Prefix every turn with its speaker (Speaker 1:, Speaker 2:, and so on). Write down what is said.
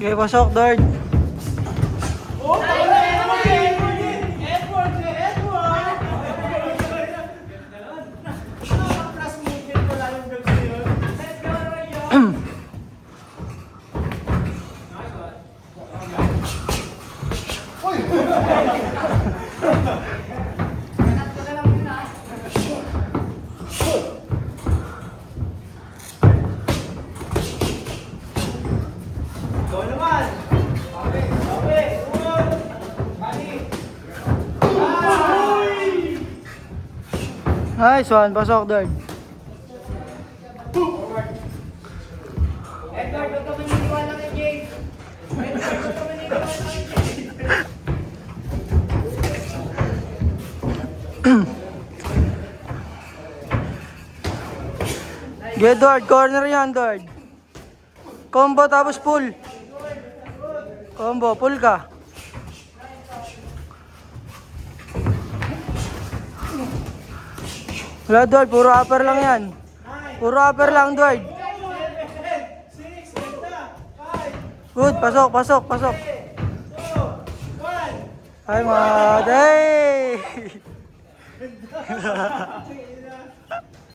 Speaker 1: Okay, pasok, Dord.
Speaker 2: Oh,
Speaker 1: Nice one, pasok, Dord.
Speaker 2: Edward, huwag ka maniniwala kay Jake. Edward, huwag ka maniniwala kay Jake.
Speaker 1: Okay, Dord. Corner yan, Dord. Combo tapos pull. Combo, pull ka. Wala, Dord. Puro upper lang yan. Puro upper lang, Dord. Good, pasok, pasok, pasok. Hi, Mad. Hey!